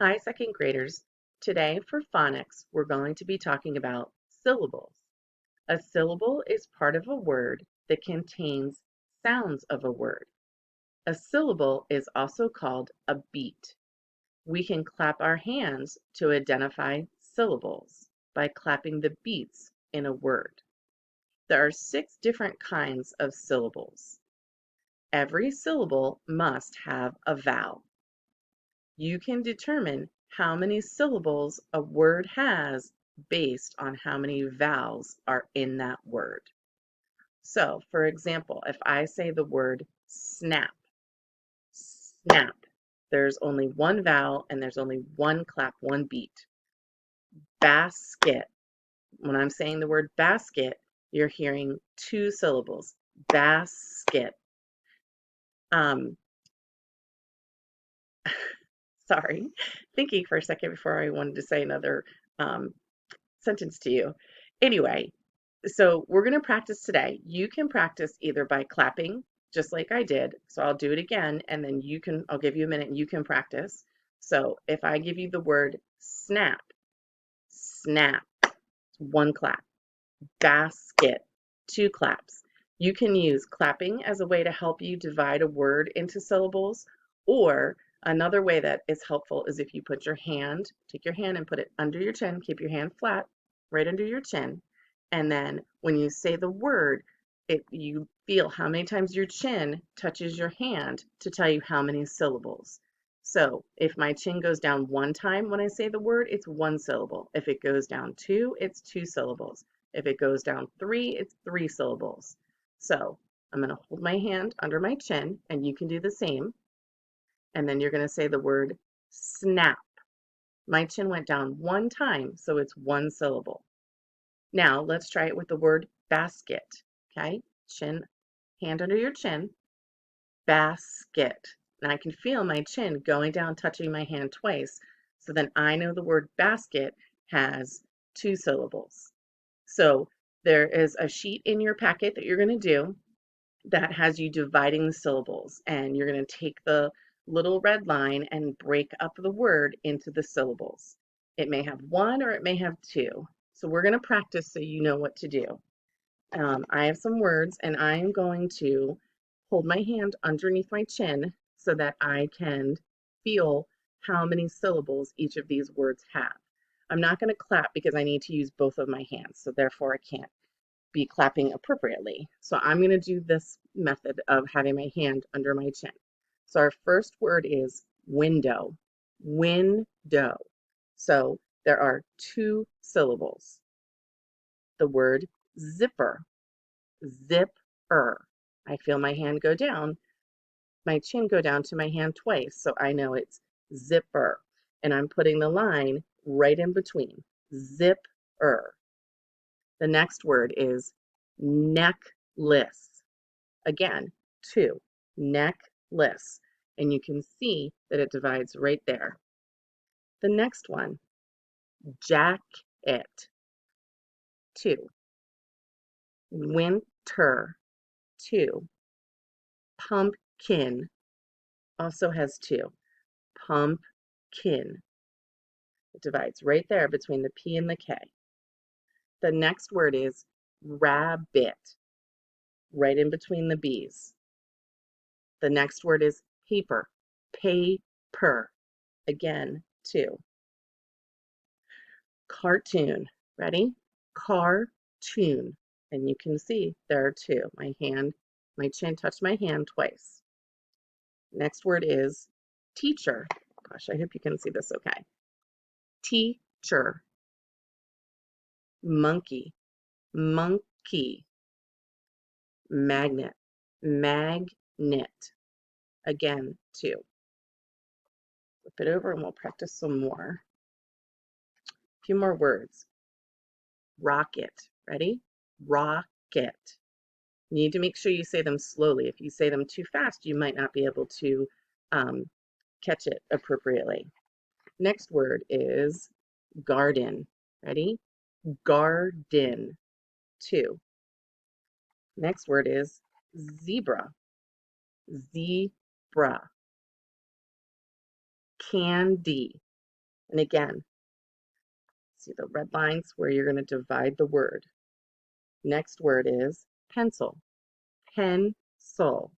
Hi, second graders. Today for phonics, we're going to be talking about syllables. A syllable is part of a word that contains sounds of a word. A syllable is also called a beat. We can clap our hands to identify syllables by clapping the beats in a word. There are 6 different kinds of syllables. Every syllable must have a vowel. You can determine how many syllables a word has based on how many vowels are in that word. So, for example, if I say the word snap, snap, there's only one vowel and there's only one clap, one beat. Basket, when I'm saying the word basket, you're hearing 2 syllables. Basket. Um, sorry, thinking for a second before I wanted to say another um, sentence to you. Anyway, so we're going to practice today. You can practice either by clapping, just like I did. So I'll do it again, and then I'll give you a minute and you can practice. So if I give you the word snap, snap, one clap. Basket, 2 claps. You can use clapping as a way to help you divide a word into syllables, or another way that is helpful is if you take your hand and put it under your chin, keep your hand flat, right under your chin, and then when you say the word, you feel how many times your chin touches your hand to tell you how many syllables. So if my chin goes down 1 time when I say the word, it's 1 syllable. If it goes down 2, it's 2 syllables. If it goes down 3, it's 3 syllables. So I'm going to hold my hand under my chin, and you can do the same. And then you're going to say the word snap. My chin went down 1 time, so it's 1 syllable. Now let's try it with the word basket. Okay, hand under your chin, basket. And I can feel my chin going down, touching my hand twice. So then I know the word basket has 2 syllables. So there is a sheet in your packet that you're going to do that has you dividing the syllables, and you're going to take the little red line and break up the word into the syllables. It may have 1 or it may have 2. So we're going to practice so you know what to do. I have some words, and I'm going to hold my hand underneath my chin so that I can feel how many syllables each of these words have. I'm not going to clap because I need to use both of my hands, so therefore I can't be clapping appropriately. So I'm going to do this method of having my hand under my chin. So our first word is window. Window. So there are 2 syllables. The word zipper. Zipper. I feel my hand go down, my chin go down to my hand twice, so I know it's zipper. And I'm putting the line right in between. Zipper. The next word is necklace. Again, 2. Necklace. And you can see that it divides right there. The next one, jacket. 2. Winter. 2. Pumpkin also has 2. Pumpkin. It divides right there between the P and the K. The next word is rabbit, right in between the B's. The next word is paper, paper, again, 2. Cartoon, ready? Cartoon, and you can see there are 2. My chin touched my hand twice. Next word is teacher. Gosh, I hope you can see this okay. Teacher. Monkey, monkey. Magnet, magnet. Again, 2. Flip it over and we'll practice some more. A few more words. Rocket, ready? Rocket. You need to make sure you say them slowly. If you say them too fast, you might not be able to catch it appropriately. Next word is garden. Ready? Garden. 2. Next word is zebra. Zebra. Candy. And again, see the red lines where you're going to divide the word. Next word is pencil. Pencil.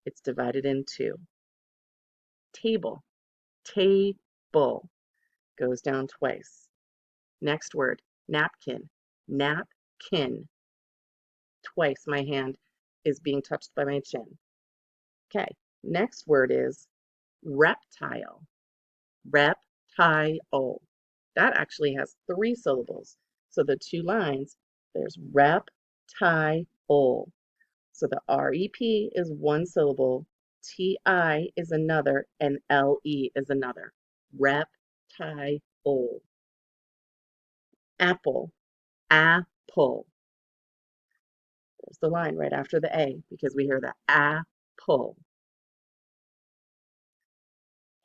It's divided in two. Table. Table. Goes down twice. Next word, napkin. Napkin. Twice my hand is being touched by my chin. Okay, next word is reptile. Reptile. That actually has three syllables. So the two lines, there's reptile. So the REP is one syllable, TI is another, and LE is another. Reptile. Apple. Apple. There's the line right after the A because we hear the apple.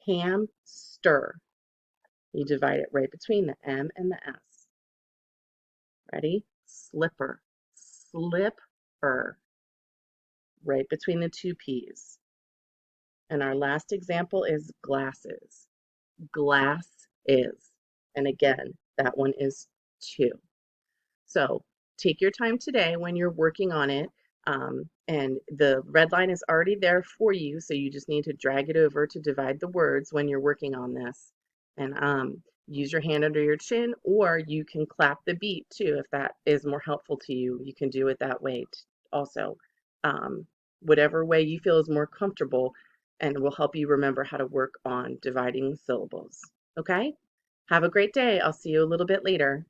Hamster. You divide it right between the M and the S. Ready? Slipper. Slipper. Right between the two P's. And our last example is glasses. Glass is. And again, that one is two. So take your time today when you're working on it. And the red line is already there for you, so you just need to drag it over to divide the words when you're working on this. And use your hand under your chin, or you can clap the beat too if that is more helpful to you. You can do it that way also. Whatever way you feel is more comfortable and will help you remember how to work on dividing syllables. Okay? Have a great day. I'll see you a little bit later.